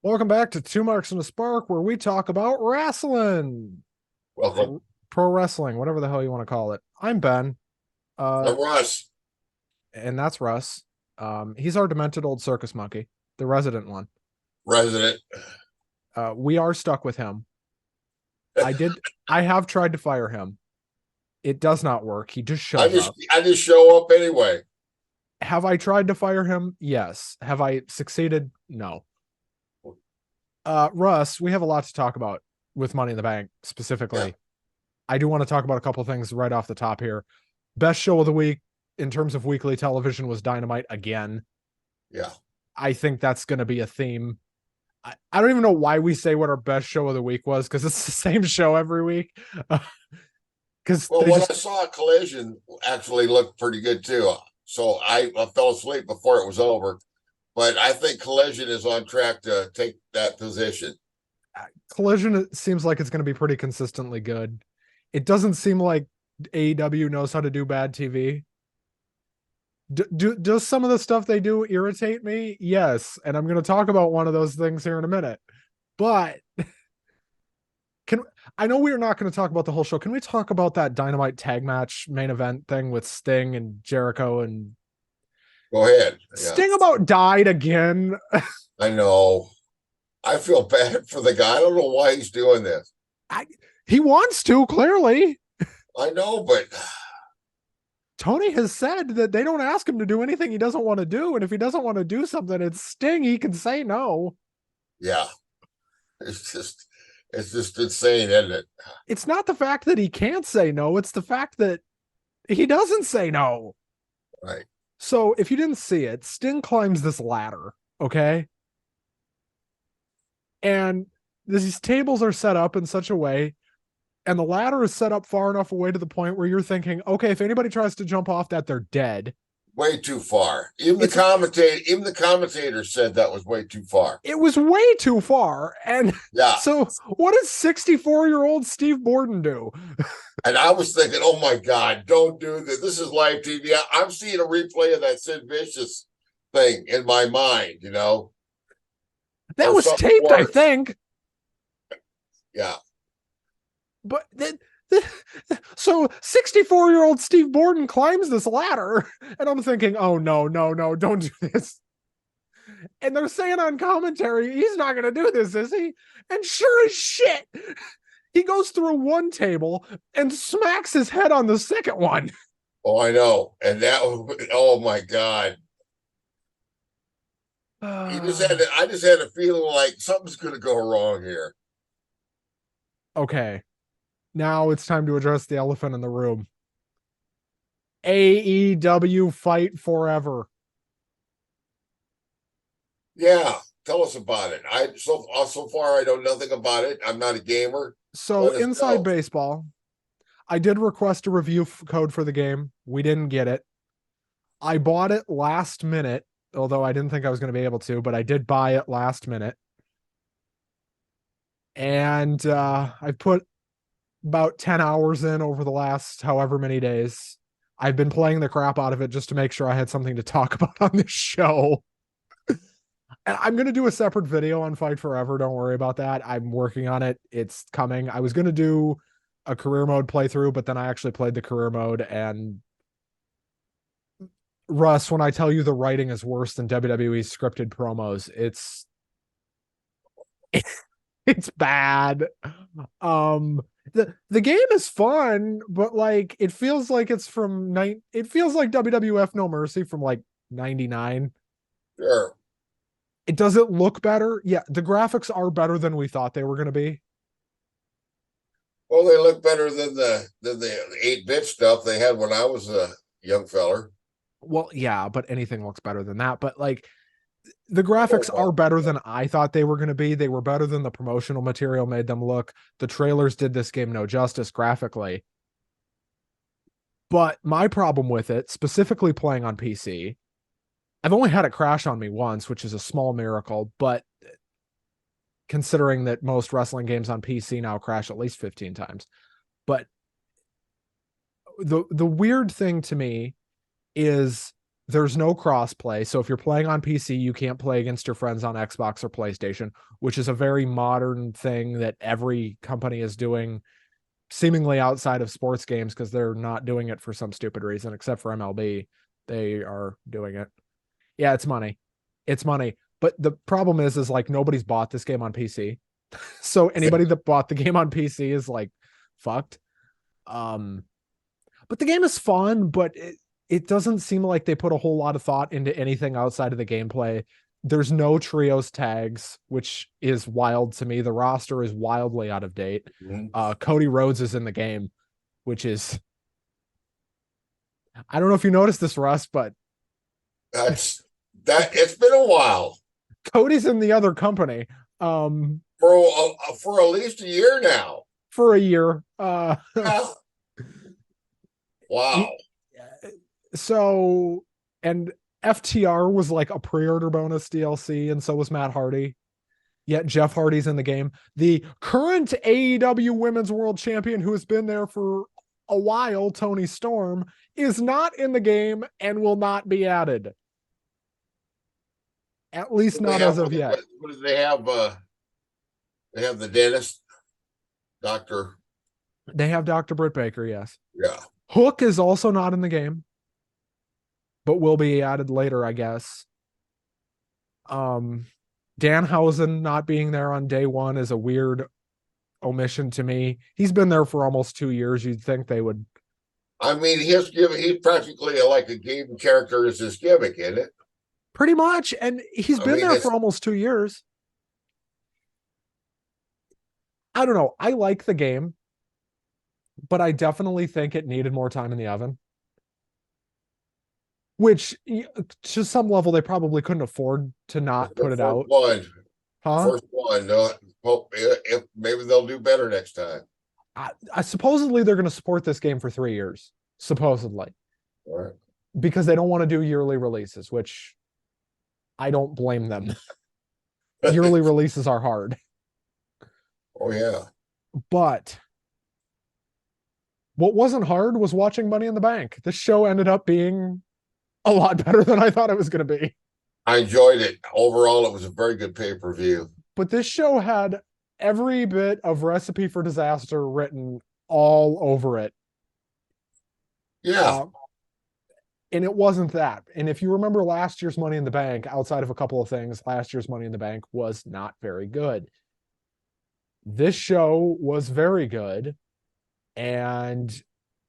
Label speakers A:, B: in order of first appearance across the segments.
A: Welcome back to Two Marks and a Spark, where we talk about wrestling,
B: Welcome.
A: pro wrestling, whatever the hell you want to call it. I'm Ben,
B: I'm Russ.
A: and that's Russ. He's our demented old circus monkey, the resident one.
B: Resident.
A: We are stuck with him. I have tried to fire him. It does not work. He just
B: I
A: shows
B: just
A: up.
B: I just show up anyway.
A: Have I tried to fire him? Yes. Have I succeeded? No. Russ, we have a lot to talk about with Money in the Bank specifically.
B: Yeah.
A: I do want to talk about a couple things right off the top here. Best show of the week in terms of weekly television was Dynamite again.
B: Yeah.
A: I think that's going to be a theme. I don't even know why we say what our best show of the week was, because it's the same show every week. Because
B: Well, I saw Collision actually looked pretty good too. So I fell asleep before it was over. But I think Collision is on track to take that position.
A: Collision seems like it's going to be pretty consistently good. It doesn't seem like AEW knows how to do bad TV. Does some of the stuff they do irritate me? Yes, and I'm going to talk about one of those things here in a minute. But I know we're not going to talk about the whole show. Can we talk about that Dynamite tag match main event thing with Sting and Jericho? And
B: Go ahead. Yeah.
A: Sting about died again.
B: I know. I feel bad for the guy. I don't know why he's doing this.
A: He wants to, clearly.
B: I know, but
A: Tony has said that they don't ask him to do anything he doesn't want to do. And if he doesn't want to do something, it's Sting. He can say no.
B: yeah. It's just insane, isn't it?
A: It's not the fact that he can't say no. It's the fact that he doesn't say no.
B: Right.
A: So if you didn't see it, Sting climbs this ladder, okay? And these tables are set up in such a way, and the ladder is set up far enough away to the point where you're thinking, okay, if anybody tries to jump off that, they're dead.
B: Way too far. Even the commentator said that was way too far.
A: It was way too far. And
B: yeah.
A: So what does 64-year-old Steve Borden do?
B: And I was thinking, oh my God, don't do this. This is live TV. I'm seeing a replay of that Sid Vicious thing in my mind, you know.
A: That was taped, worse. I think.
B: Yeah.
A: But so 64-year-old Steve Borden climbs this ladder, and I'm thinking, oh no, don't do this. And they're saying on commentary, he's not going to do this, is he? And sure as shit, he goes through one table and smacks his head on the second one.
B: Oh, I know. And that, oh my God. I just had a feeling like something's going to go wrong here.
A: Okay. Now it's time to address the elephant in the room. AEW Fight Forever.
B: Yeah, tell us about it. So far I know nothing about it. I'm not a gamer.
A: So Inside Baseball, I did request a review code for the game. We didn't get it. I bought it last minute, although I didn't think I was going to be able to, but I did buy it last minute. And I put about 10 hours in over the last however many days. I've been playing the crap out of it just to make sure I had something to talk about on this show. And I'm going to do a separate video on Fight Forever. Don't worry about that. I'm working on it. It's coming. I was going to do a career mode playthrough, but then I actually played the career mode. And Russ, when I tell you the writing is worse than WWE's scripted promos, it's bad. The game is fun, but like it feels like it's from it feels like WWF No Mercy from like 99.
B: Sure.
A: Does it look better? Yeah, the graphics are better than we thought they were going to be.
B: Well, they look better than the 8-bit stuff they had when I was a young feller.
A: Well, yeah, but anything looks better than that. But like the graphics are better than I thought they were going to be. They were better than the promotional material made them look. The trailers did this game no justice graphically. But my problem with it, specifically playing on PC, I've only had it crash on me once, which is a small miracle, but considering that most wrestling games on PC now crash at least 15 times. But the weird thing to me is There's no crossplay. So if you're playing on PC, you can't play against your friends on Xbox or PlayStation, which is a very modern thing that every company is doing, seemingly outside of sports games, because they're not doing it for some stupid reason, except for MLB. They are doing it. Yeah, it's money. It's money. But the problem is like nobody's bought this game on PC. So anybody that bought the game on PC is like fucked. But the game is fun, but it doesn't seem like they put a whole lot of thought into anything outside of the gameplay. There's no trios tags, which is wild to me. The roster is wildly out of date. Cody Rhodes is in the game, which is, I don't know if you noticed this, Russ, but
B: it's been a while.
A: Cody's in the other company.
B: For at least a year now.
A: For a year.
B: Yeah. Wow.
A: So, and FTR was like a pre-order bonus DLC, and so was Matt Hardy. Yet Jeff Hardy's in the game. The current AEW Women's World Champion, who has been there for a while, Toni Storm, is not in the game and will not be added. At least not as of yet.
B: What do they have? They have the dentist, Doctor.
A: They have Dr. Britt Baker, yes.
B: Yeah.
A: Hook is also not in the game, but will be added later, I guess. Danhausen not being there on day one is a weird omission to me. He's been there for almost 2 years. You'd think they would.
B: I mean, he's practically like a game character is his gimmick, isn't it?
A: Pretty much. And he's been there for almost 2 years. I don't know. I like the game, but I definitely think it needed more time in the oven. Which, to some level, they probably couldn't afford to not put it out.
B: First one. If maybe they'll do better next time.
A: Supposedly, they're going to support this game for 3 years. Supposedly.
B: All right.
A: Because they don't want to do yearly releases, which I don't blame them. Yearly releases are hard.
B: Oh, yeah.
A: But what wasn't hard was watching Money in the Bank. This show ended up being a lot better than I thought it was going to be.
B: I enjoyed it. Overall, it was a very good pay-per-view.
A: But this show had every bit of Recipe for Disaster written all over it.
B: Yeah.
A: And it wasn't that. And if you remember last year's Money in the Bank, outside of a couple of things, last year's Money in the Bank was not very good. This show was very good, and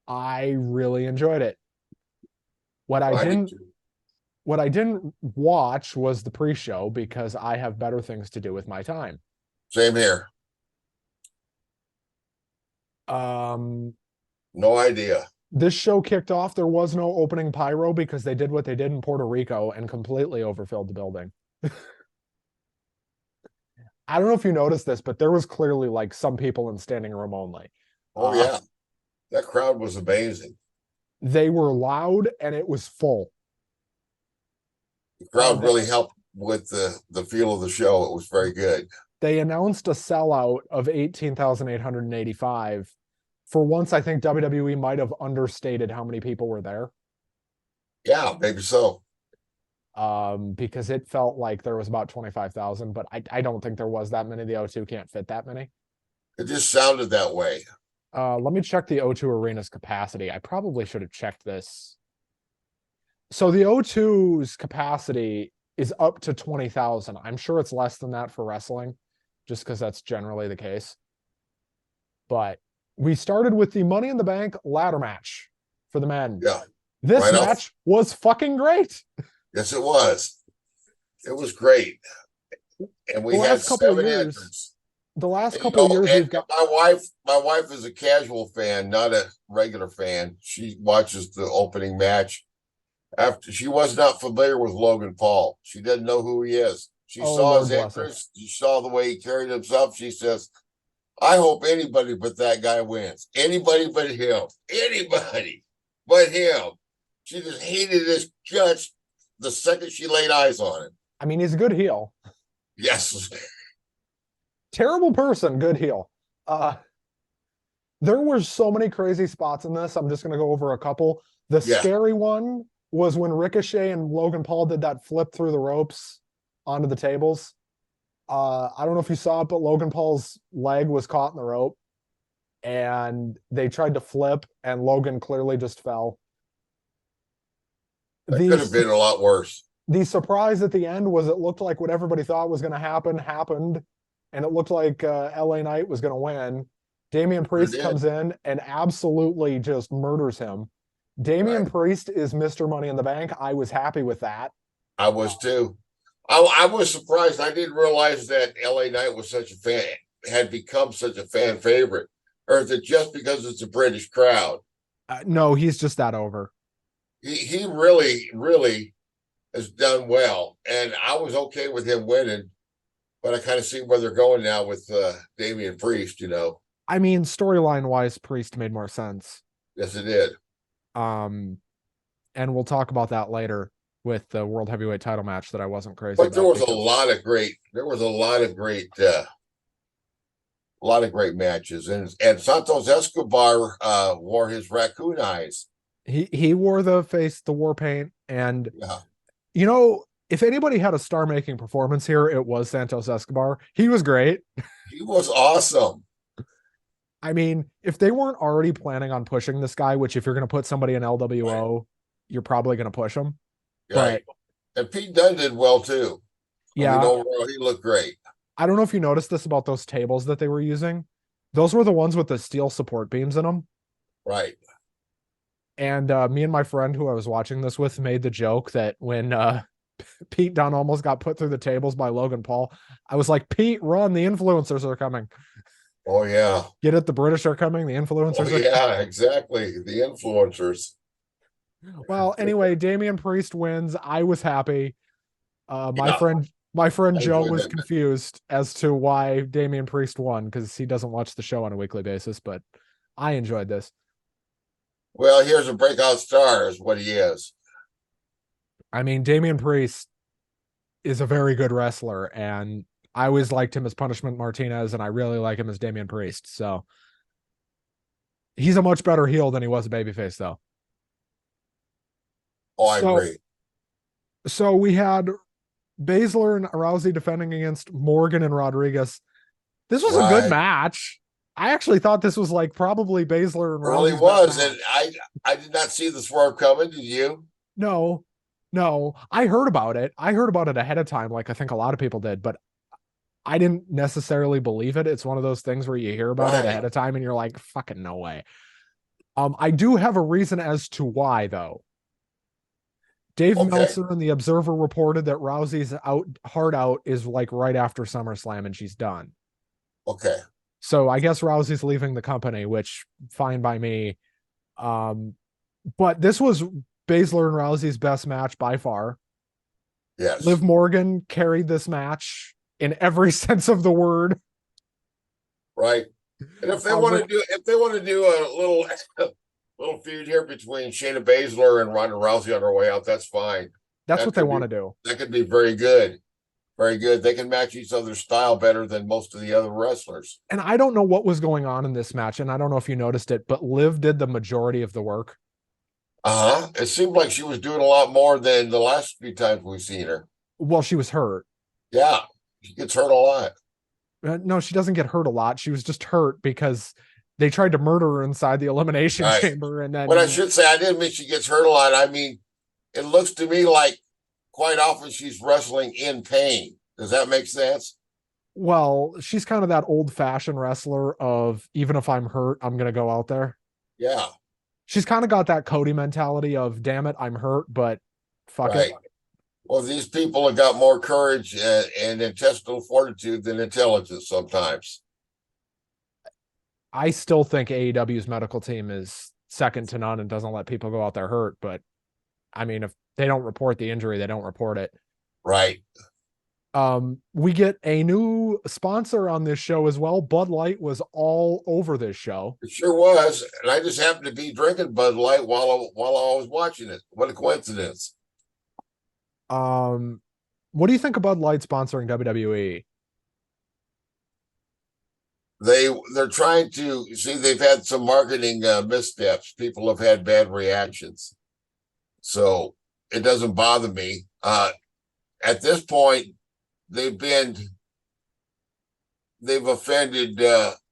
A: I really enjoyed it. What I didn't watch was the pre-show because I have better things to do with my time.
B: Same here. No idea.
A: This show kicked off. There was no opening pyro because they did what they did in Puerto Rico and completely overfilled the building. I don't know if you noticed this, but there was clearly like some people in standing room only.
B: Oh, yeah. That crowd was amazing.
A: They were loud and it was full.
B: The crowd really helped with the feel of the show. It was very good.
A: They announced a sellout of 18,885. For once, I think WWE might have understated how many people were there.
B: Yeah, maybe so.
A: Because it felt like there was about 25,000, but I don't think there was that many. The O2 can't fit that many.
B: It just sounded that way.
A: Let me check the O2 Arena's capacity. I probably should have checked this. So the O2's capacity is up to 20,000. I'm sure it's less than that for wrestling, just because that's generally the case. But we started with the Money in the Bank ladder match for the men.
B: Yeah.
A: This match was fucking great.
B: Yes, it was. It was great. And we had 7 entrants.
A: The last couple of years we've got
B: my wife is a casual fan, not a regular fan. She watches the opening match. After she was not familiar with Logan Paul. She didn't know who he is. She saw his entrance. She saw the way he carried himself. She says, I hope anybody but that guy wins. Anybody but him. Anybody but him. She just hated his guts the second she laid eyes on him.
A: I mean, he's a good heel.
B: Yes.
A: Terrible person, good heel. There were so many crazy spots in this. I'm just going to go over a couple. The scary one was when Ricochet and Logan Paul did that flip through the ropes onto the tables. I don't know if you saw it, but Logan Paul's leg was caught in the rope and they tried to flip and Logan clearly just fell.
B: That could have been a lot worse.
A: The surprise at the end was it looked like what everybody thought was going to happen happened, and it looked like LA Knight was going to win. Damian Priest comes in and absolutely just murders him. Damian Priest is Mr. Money in the Bank. I was happy with that.
B: I was too. I was surprised. I didn't realize that LA Knight was such a fan, had become such a fan favorite. Or is it just because it's a British crowd?
A: No, he's just that over.
B: He really, really has done well. And I was okay with him winning, but I kind of see where they're going now with Damian Priest, you know.
A: I mean, storyline wise, Priest made more sense.
B: Yes, it did.
A: And we'll talk about that later with the World Heavyweight title match that I wasn't crazy
B: but
A: about.
B: There was a lot of great matches. And Santos Escobar wore his raccoon eyes.
A: He wore the war paint. And, you know, if anybody had a star-making performance here, it was Santos Escobar. He was great.
B: He was awesome.
A: I mean, if they weren't already planning on pushing this guy, which if you're going to put somebody in LWO, you're probably going to push him.
B: Right. But, and Pete Dunne did well, too.
A: Yeah.
B: I mean, overall, he looked great.
A: I don't know if you noticed this about those tables that they were using. Those were the ones with the steel support beams in them.
B: Right.
A: And me and my friend who I was watching this with made the joke that when Pete Dunne almost got put through the tables by Logan Paul, I was like, Pete, run, the influencers are coming.
B: Oh, yeah.
A: Get it? The British are coming. The influencers are
B: coming. Yeah, exactly. The influencers.
A: Well, anyway, Damian Priest wins. I was happy. My friend Joe was confused as to why Damian Priest won because he doesn't watch the show on a weekly basis, but I enjoyed this.
B: Well, here's a breakout star is what he is.
A: I mean, Damian Priest is a very good wrestler, and I always liked him as Punishment Martinez, and I really like him as Damian Priest. So he's a much better heel than he was a babyface, though.
B: Oh, I agree.
A: So we had Baszler and Rousey defending against Morgan and Rodriguez. This was a good match. I actually thought this was like probably Baszler and Rousey.
B: Really was, and I did not see the swerve coming. Did you?
A: No. I heard about it. I heard about it ahead of time, like I think a lot of people did, but I didn't necessarily believe it. It's one of those things where you hear about it ahead of time and you're like, fucking no way. I do have a reason as to why, though. Dave Meltzer in The Observer reported that Rousey's hard out is like right after SummerSlam and she's done.
B: Okay.
A: So I guess Rousey's leaving the company, which fine by me. But this was Baszler and Rousey's best match by far.
B: Yes.
A: Liv Morgan carried this match in every sense of the word.
B: Right. And if they want to do a little feud here between Shayna Baszler and Ronda Rousey on her way out, that's fine.
A: That's what they want to do.
B: That could be very good. Very good. They can match each other's style better than most of the other wrestlers.
A: And I don't know what was going on in this match, and I don't know if you noticed it, but Liv did the majority of the work.
B: It seemed like she was doing a lot more than the last few times we've seen her.
A: Well, she was hurt.
B: Yeah, she gets hurt a lot.
A: No, she doesn't get hurt a lot. She was just hurt because they tried to murder her inside the elimination chamber. And then
B: what I should say, I didn't mean she gets hurt a lot. I mean, it looks to me like quite often she's wrestling in pain. Does that make sense?
A: Well, she's kind of that old-fashioned wrestler of even if I'm hurt, I'm going to go out there.
B: Yeah.
A: She's kind of got that Cody mentality of, damn it, I'm hurt, but fuck it.
B: Well, these people have got more courage and intestinal fortitude than intelligence sometimes.
A: I still think AEW's medical team is second to none and doesn't let people go out there hurt. But, I mean, if they don't report the injury, they don't report it.
B: Right.
A: We get a new sponsor on this show as well. Bud Light was all over this show.
B: It sure was. And I just happened to be drinking Bud Light while I was watching it. What a coincidence.
A: What do you think of Bud Light sponsoring WWE?
B: They're trying to see, they've had some marketing missteps. People have had bad reactions. So it doesn't bother me. At this point, they've offended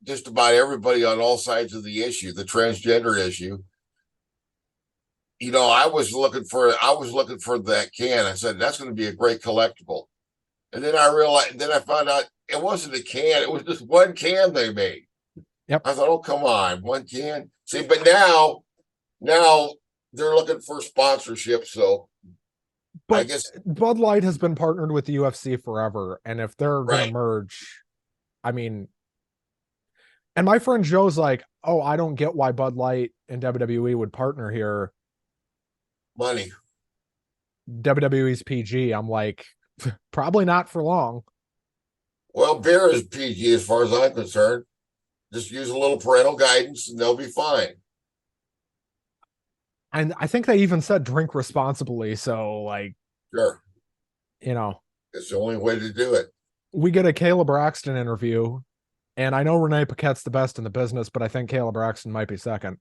B: just about everybody on all sides of the issue, the transgender issue. You know, I was looking for that can. I said that's going to be a great collectible, and then I found out it wasn't a can. It was just one can they made.
A: Yep.
B: I thought, oh come on, one can. See, but now they're looking for sponsorship. So,
A: but
B: I guess
A: Bud Light has been partnered with the UFC forever, and if they're going to merge, I mean, and my friend Joe's like, oh, I don't get why Bud Light and WWE would partner here.
B: Money.
A: WWE's PG. I'm like, probably not for long.
B: Well, beer is PG as far as I'm concerned. Just use a little parental guidance and they'll be fine.
A: And I think they even said drink responsibly. So, like,
B: sure,
A: you know,
B: it's the only way to do it.
A: We get a Kayla Braxton interview, and I know Renee Paquette's the best in the business, but I think Kayla Braxton might be second.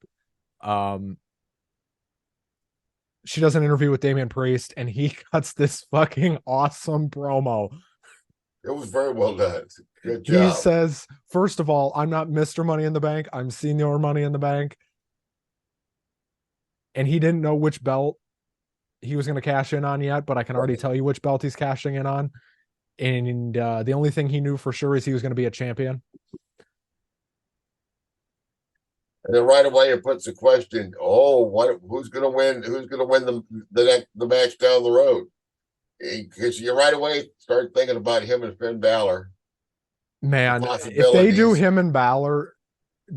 A: She does an interview with Damian Priest, and he cuts this fucking awesome promo.
B: It was very well done. Good job.
A: He says, first of all, I'm not Mr. Money in the Bank. I'm Senior Money in the Bank. And he didn't know which belt he was going to cash in on yet, but I can already tell you which belt he's cashing in on. And the only thing he knew for sure is he was going to be a champion.
B: And then right away it puts the question, who's going to win? Who's going to win the match down the road? Because you right away start thinking about him and Finn Balor.
A: Man, if they do him and Balor,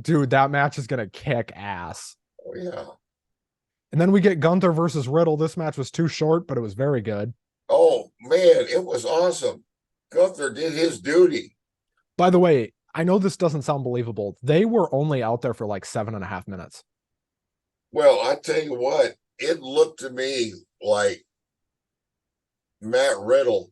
A: dude, that match is going to kick ass.
B: Oh, yeah.
A: And then we get Gunther versus Riddle. This match was too short, but it was very good.
B: Oh, man, it was awesome. Gunther did his duty.
A: By the way, I know this doesn't sound believable. They were only out there for like 7.5 minutes.
B: Well, I tell you what, it looked to me like Matt Riddle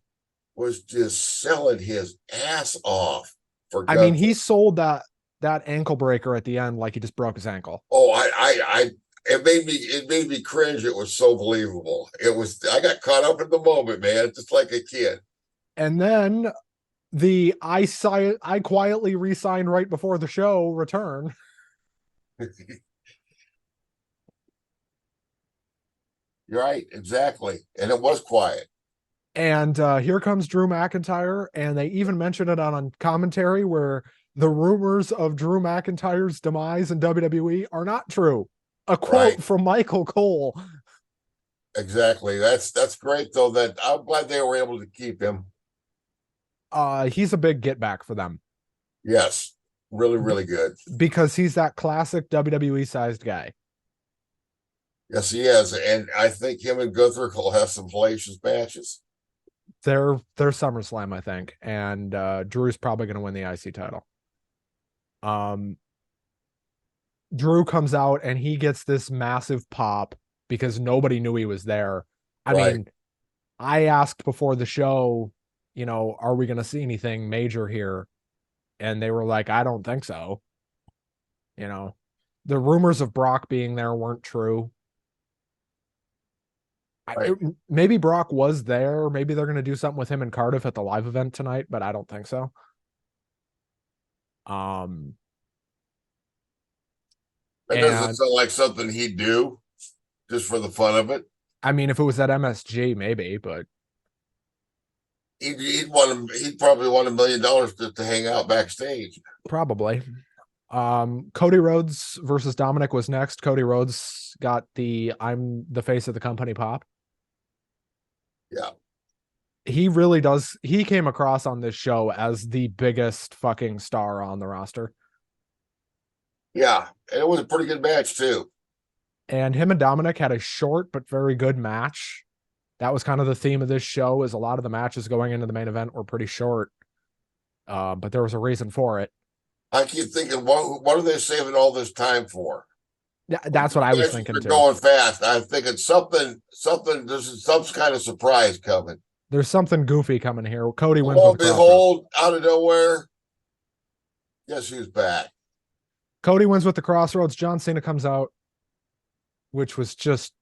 B: was just selling his ass off for Gunther.
A: I mean, he sold that ankle breaker at the end like he just broke his ankle.
B: Oh, it made me cringe. It was so believable. I got caught up in the moment, man, just like a kid.
A: And then I quietly re-signed right before the show return.
B: You're right, exactly. And it was quiet.
A: And here comes Drew McIntyre, and they even mentioned it on commentary where the rumors of Drew McIntyre's demise in WWE are not true. A quote from Michael Cole.
B: Exactly. That's great, though. That I'm glad they were able to keep him.
A: He's a big get back for them.
B: Yes, really, really good.
A: Because he's that classic WWE sized guy.
B: Yes, he is, and I think him and Gunther will have some hellacious matches.
A: They're SummerSlam, I think, and Drew's probably going to win the IC title. Drew comes out and he gets this massive pop because nobody knew he was there. I mean, I asked before the show, are we going to see anything major here? And they were like, I don't think so. The rumors of Brock being there weren't true. Maybe Brock was there. Maybe they're going to do something with him in Cardiff at the live event tonight, but I don't think so.
B: That doesn't sound like something he'd do just for the fun of it.
A: I mean, if it was at MSG, maybe, but
B: he'd probably want $1 million to hang out backstage.
A: Probably. Cody Rhodes versus Dominic was next. Cody Rhodes got the I'm the face of the company pop.
B: Yeah.
A: He really does. He came across on this show as the biggest fucking star on the roster.
B: Yeah, and it was a pretty good match too.
A: And him and Dominic had a short but very good match. That was kind of the theme of this show, is a lot of the matches going into the main event were pretty short. But there was a reason for it.
B: I keep thinking, what are they saving all this time for?
A: Yeah, that's what I was thinking too.
B: Going fast. I'm thinking something. There's some kind of surprise coming.
A: There's something goofy coming here. Cody wins.
B: Oh, behold, out of nowhere, guess who's back?
A: Cody wins with the Crossroads. John Cena comes out, which was just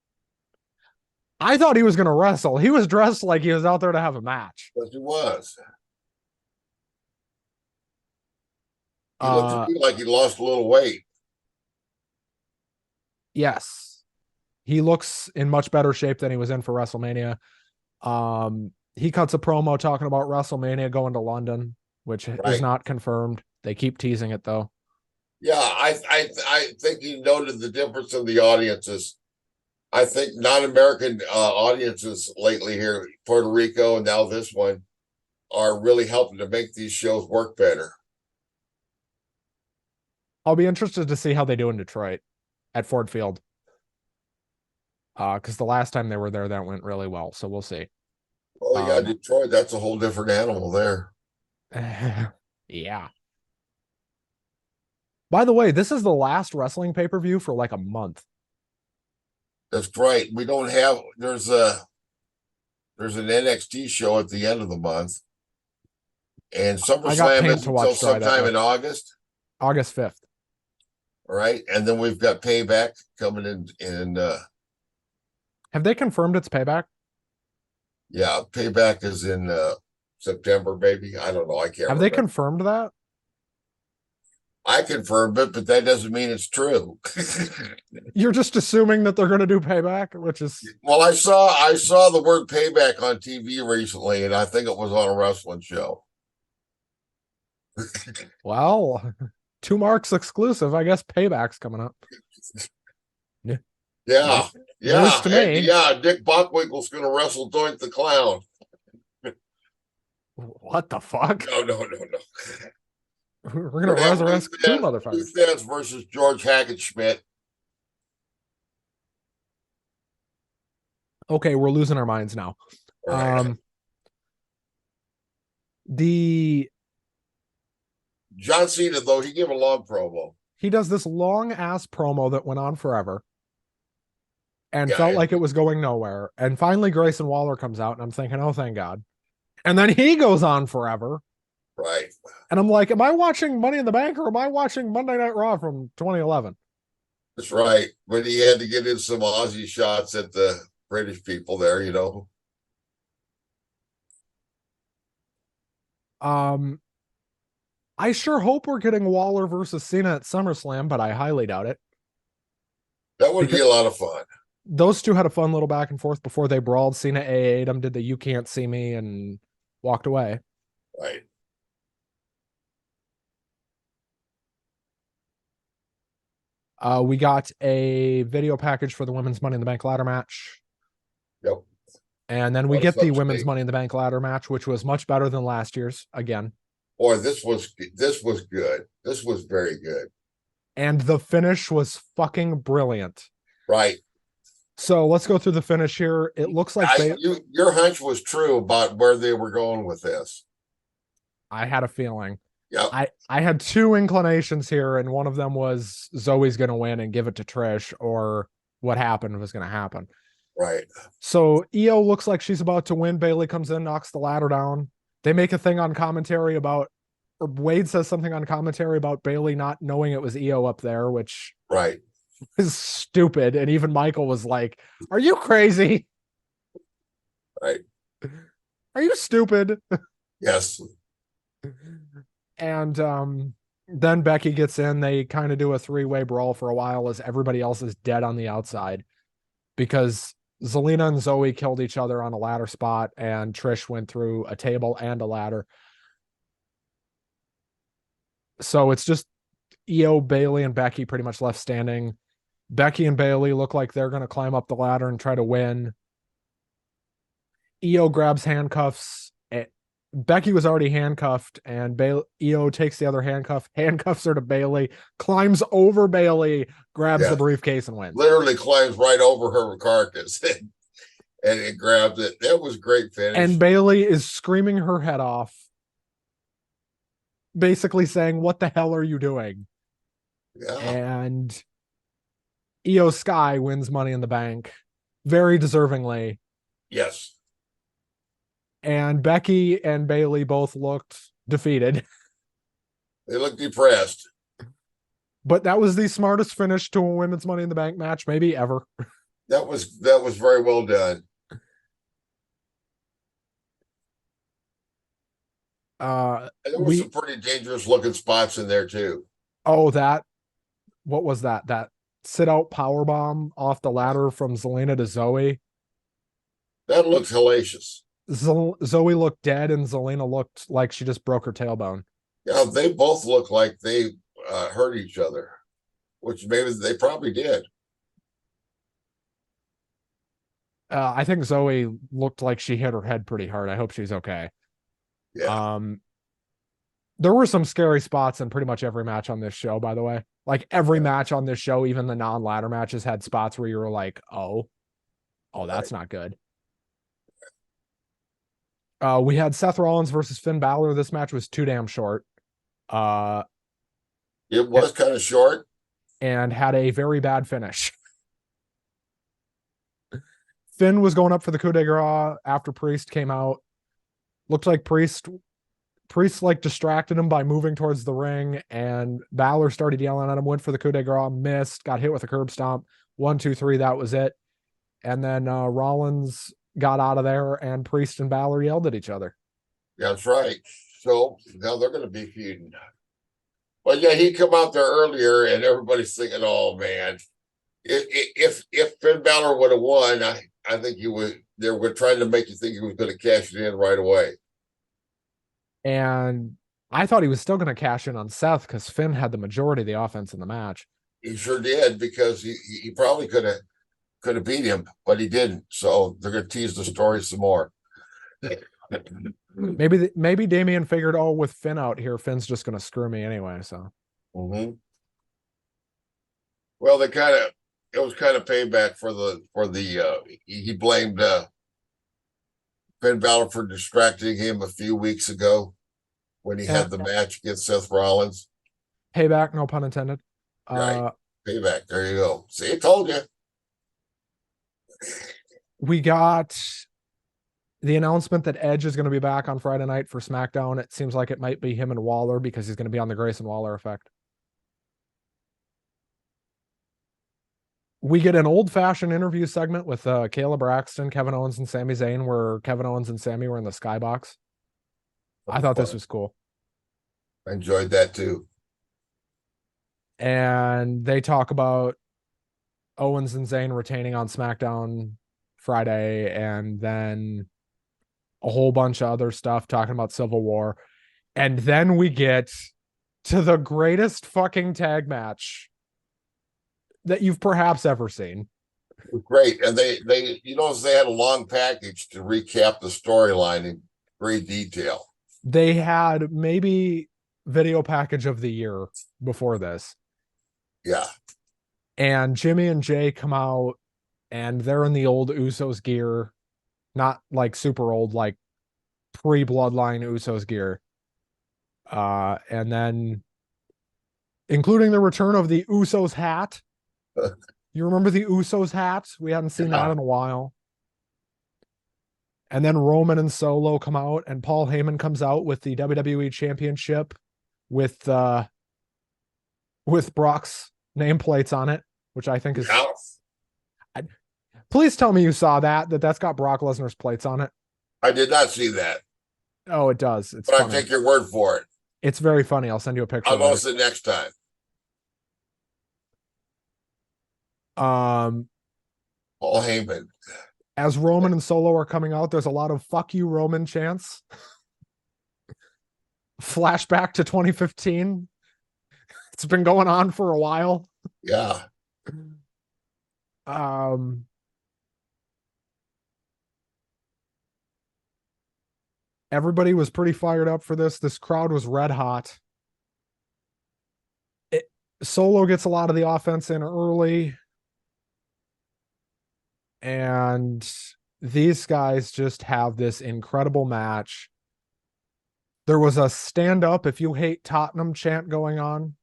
A: I thought he was going to wrestle. He was dressed like he was out there to have a match.
B: Yes, he was. He looked to
A: Uh,
B: me like he lost a little weight.
A: yes, he looks in much better shape than he was in for WrestleMania. He cuts a promo talking about WrestleMania going to London, which is
B: Right.
A: not confirmed. They keep teasing it though.
B: Yeah, I think he noted the difference in the audiences. I think non-American audiences lately here, Puerto Rico and now this one, are really helping to make these shows work better.
A: I'll be interested to see how they do in Detroit at Ford Field. Because the last time they were there, that went really well. So we'll see.
B: Oh yeah, Detroit, that's a whole different animal there.
A: Yeah. By the way, this is the last wrestling pay-per-view for like a month.
B: That's right. We don't have there's an NXT show at the end of the month. And
A: I got
B: SummerSlam
A: Paint
B: is
A: to
B: until
A: watch Friday,
B: sometime in August.
A: August 5th.
B: All right. And then we've got Payback coming in
A: Have they confirmed it's Payback?
B: yeah, Payback is in September, maybe. I don't know. I can't
A: Have
B: remember.
A: they confirmed that?
B: I confirmed it, but that doesn't mean it's true.
A: You're just assuming that they're going to do Payback, which is
B: Well, I saw the word payback on TV recently, and I think it was on a wrestling show.
A: well, 2 Marks exclusive. I guess Payback's coming up.
B: Yeah,
A: News
B: yeah,
A: to me.
B: yeah. Dick Bockwinkel's going to wrestle Doink the Clown.
A: What the fuck?
B: No.
A: We're going to resurrect two motherfuckers.
B: Fans versus George Hackenschmidt.
A: Okay, we're losing our minds now.
B: Right.
A: The
B: John Cena, though, he gave a long promo.
A: He does this long ass promo that went on forever and felt like it was going nowhere. And finally, Grayson Waller comes out, and I'm thinking, oh, thank God. And then he goes on forever.
B: Right.
A: And I'm like, am I watching Money in the Bank or am I watching Monday Night Raw from 2011?
B: That's right. But he had to get in some Aussie shots at the British people there, you know.
A: I sure hope we're getting Waller versus Cena at SummerSlam, but I highly doubt it.
B: That would be a lot of fun.
A: Those two had a fun little back and forth before they brawled. Cena AA'd him, did the "you can't see me" and walked away.
B: Right.
A: We got a video package for the women's Money in the Bank ladder match.
B: Yep.
A: And then we get the women's Money in the Bank ladder match, which was much better than last year's again.
B: Boy, this was good. This was very good.
A: And the finish was fucking brilliant.
B: Right.
A: So let's go through the finish here. It looks like
B: your hunch was true about where they were going with this.
A: I had a feeling.
B: Yeah.
A: I had two inclinations here, and one of them was Zoe's going to win and give it to Trish, or what happened was going to happen.
B: Right.
A: So Aew looks like she's about to win. Bayley comes in, knocks the ladder down. They make a thing on commentary about, or Wade says something on commentary about Bayley not knowing it was Aew up there, which
B: right
A: is stupid. And even Michael was like, "Are you crazy?
B: Right?
A: Are you stupid?"
B: Yes.
A: And then Becky gets in. They kind of do a three-way brawl for a while as everybody else is dead on the outside because Zelina and Zoe killed each other on a ladder spot, and Trish went through a table and a ladder. So it's just Aew, Bayley, and Becky pretty much left standing. Becky and Bayley look like they're going to climb up the ladder and try to win. Aew grabs handcuffs. Becky was already handcuffed, and Aew takes the other handcuff, handcuffs her to Bayley, climbs over Bayley, grabs the briefcase, and wins.
B: Literally climbs right over her carcass and it grabs it. That was great finish.
A: And Bayley is screaming her head off, basically saying, "What the hell are you doing?"
B: Yeah.
A: And Aew Sky wins Money in the Bank very deservingly.
B: Yes.
A: And Becky and Bayley both looked defeated.
B: They looked depressed.
A: But that was the smartest finish to a women's Money in the Bank match, maybe ever.
B: That was very well done. And there was
A: We
B: some pretty dangerous looking spots in there too.
A: oh that what was that? That sit out power bomb off the ladder from Zelina to Zoe.
B: That looks hellacious.
A: Zoe looked dead, and Zelina looked like she just broke her tailbone.
B: Yeah, they both look like they hurt each other, which maybe they probably did.
A: I think Zoe looked like she hit her head pretty hard. I hope she's okay.
B: Yeah.
A: Um, there were some scary spots in pretty much every match on this show, by the way. Like every
B: Yeah.
A: match on this show, even the non-ladder matches had spots where you were like, oh,
B: Right.
A: that's not good. We had Seth Rollins versus Finn Balor. This match was too damn short. Uh,
B: It was kind of short.
A: and had a very bad finish. Finn was going up for the coup de grace after Priest came out. Looked like Priest like distracted him by moving towards the ring, and Balor started yelling at him, went for the coup de grace, missed, got hit with a curb stomp. 1, 2, 3, that was it. And then Rollins got out of there, and Priest and Balor yelled at each other.
B: That's right. So now they're going to be feuding. But yeah, he come out there earlier, and everybody's thinking, "Oh man, if Finn Balor would have won, I think he would. They were trying to make you think he was going to cash it in right away.
A: And I thought he was still going to cash in on Seth because Finn had the majority of the offense in the match.
B: He sure did because he probably could have beat him, but he didn't. So they're going to tease the story some more.
A: Maybe Damian figured, oh, with Finn out here, Finn's just going to screw me anyway. So,
B: Well, it was kind of payback for the he blamed Finn Balor for distracting him a few weeks ago when he
A: yeah,
B: had the match against Seth Rollins.
A: payback, no pun intended.
B: Right, payback. There you go. See, I told you.
A: We got the announcement that Edge is going to be back on Friday night for SmackDown. It seems like it might be him and Waller because he's going to be on the Grayson Waller effect. We get an old-fashioned interview segment with Kayla Braxton, Kevin Owens, and Sami Zayn, where Kevin Owens and Sami were in the skybox. I thought this was cool.
B: I enjoyed that too.
A: And they talk about Owens and Zayn retaining on SmackDown Friday, and then a whole bunch of other stuff talking about Civil War. And then we get to the greatest fucking tag match that you've perhaps ever seen.
B: Great. And they they had a long package to recap the storyline in great detail.
A: They had maybe video package of the year before this.
B: Yeah.
A: And Jimmy and Jay come out, and they're in the old Usos gear, not like super old, like pre-bloodline Usos gear. And then including the return of the Usos hat. You remember the Usos hat? We hadn't seen that in a while. And then Roman and Solo come out, and Paul Heyman comes out with the WWE Championship with Brock's nameplates on it, which I think is. Please tell me you saw that's got Brock Lesnar's plates on it.
B: I did not see that.
A: Oh, it does. It's
B: but
A: funny.
B: I'll take your word for it.
A: It's very funny. I'll send you a picture.
B: I'll post it next time. Paul Heyman.
A: As Roman and Solo are coming out, there's a lot of "fuck you, Roman" chants. Flashback to 2015. It's been going on for a while.
B: Yeah.
A: Everybody was pretty fired up for this. This crowd was red hot. Solo gets a lot of the offense in early. And these guys just have this incredible match. There was a stand up if you hate Tottenham chant going on,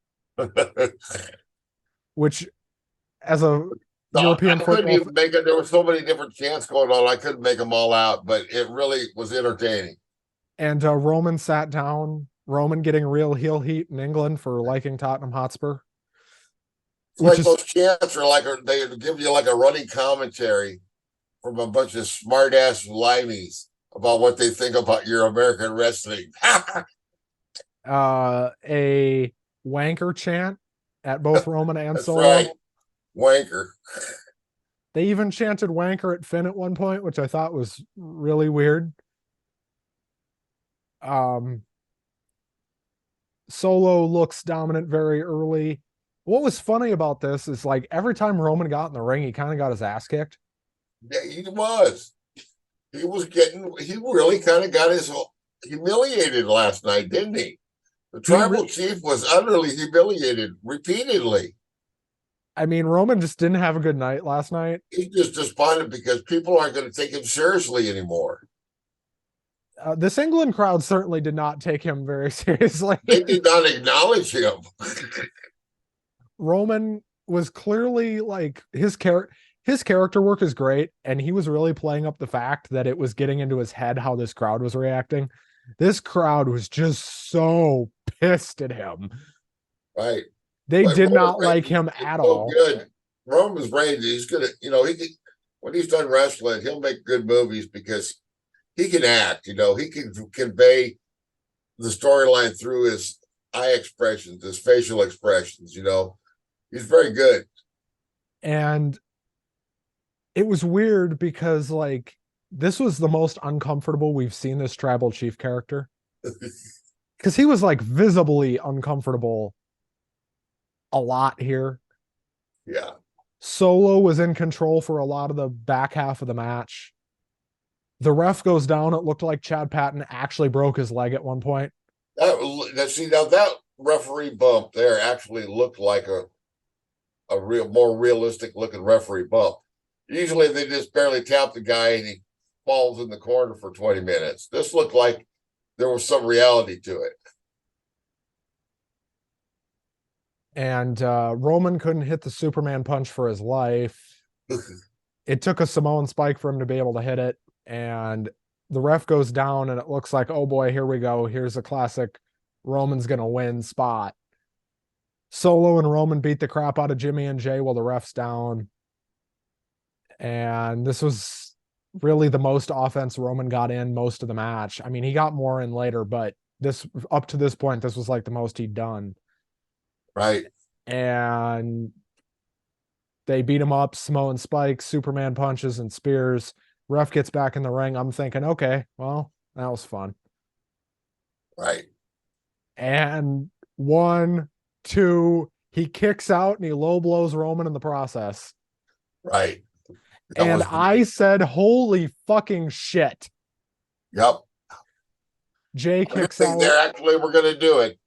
A: which as a European football
B: there were so many different chants going on. I couldn't make them all out, but it really was entertaining.
A: And Roman sat down. Roman getting real heel heat in England for liking Tottenham Hotspur.
B: It's
A: which
B: like
A: is
B: those chants are like they give you like a running commentary from a bunch of smart ass limeys about what they think about your American wrestling.
A: a wanker chant at both Roman and
B: That's
A: Solo.
B: right, wanker.
A: They even chanted wanker at Finn at one point, which I thought was really weird. Um, Solo looks dominant very early. What was funny about this is like every time Roman got in the ring, he kind of got his ass kicked.
B: Yeah, he was. He was getting. He really kind of got his humiliated last night, didn't he? The tribal chief was utterly humiliated repeatedly.
A: I mean, Roman just didn't have a good night last night.
B: He's just despondent because people aren't going to take him seriously anymore.
A: This England crowd certainly did not take him very seriously.
B: They did not acknowledge him.
A: Roman was clearly like his character work is great, and he was really playing up the fact that it was getting into his head how this crowd was reacting. This crowd was just so pissed at him.
B: Right.
A: They
B: But
A: did
B: Roman
A: not like
B: Reigns
A: him
B: is
A: at
B: so
A: all.
B: good. Roman's Reigns, he's gonna, he can, when he's done wrestling, he'll make good movies because he can act. He can convey the storyline through his eye expressions, his facial expressions. He's very good.
A: And it was weird because like this was the most uncomfortable we've seen this tribal chief character. Because he was like visibly uncomfortable a lot here.
B: Yeah.
A: Solo was in control for a lot of the back half of the match. The ref goes down. It looked like Chad Patton actually broke his leg at one point.
B: That referee bump there actually looked like a more realistic looking referee bump. Usually they just barely tap the guy and he falls in the corner for 20 minutes. This looked like there was some reality to it.
A: And Roman couldn't hit the Superman punch for his life. It took a Samoan spike for him to be able to hit it. And the ref goes down and it looks like, oh boy, here we go. Here's a classic Roman's going to win spot. Solo and Roman beat the crap out of Jimmy and Jay while the ref's down. And this was really the most offense Roman got in most of the match. I mean, he got more in later, but this up to this point, this was like the most he'd done.
B: Right.
A: And they beat him up, Samoan spikes, Superman punches, and spears. Ref gets back in the ring. I'm thinking, okay, well, that was fun.
B: Right.
A: And 1, 2, he kicks out and he low blows Roman in the process.
B: Right.
A: And I said, holy fucking shit.
B: Yep.
A: Jay kicks out.
B: They actually were going to do it.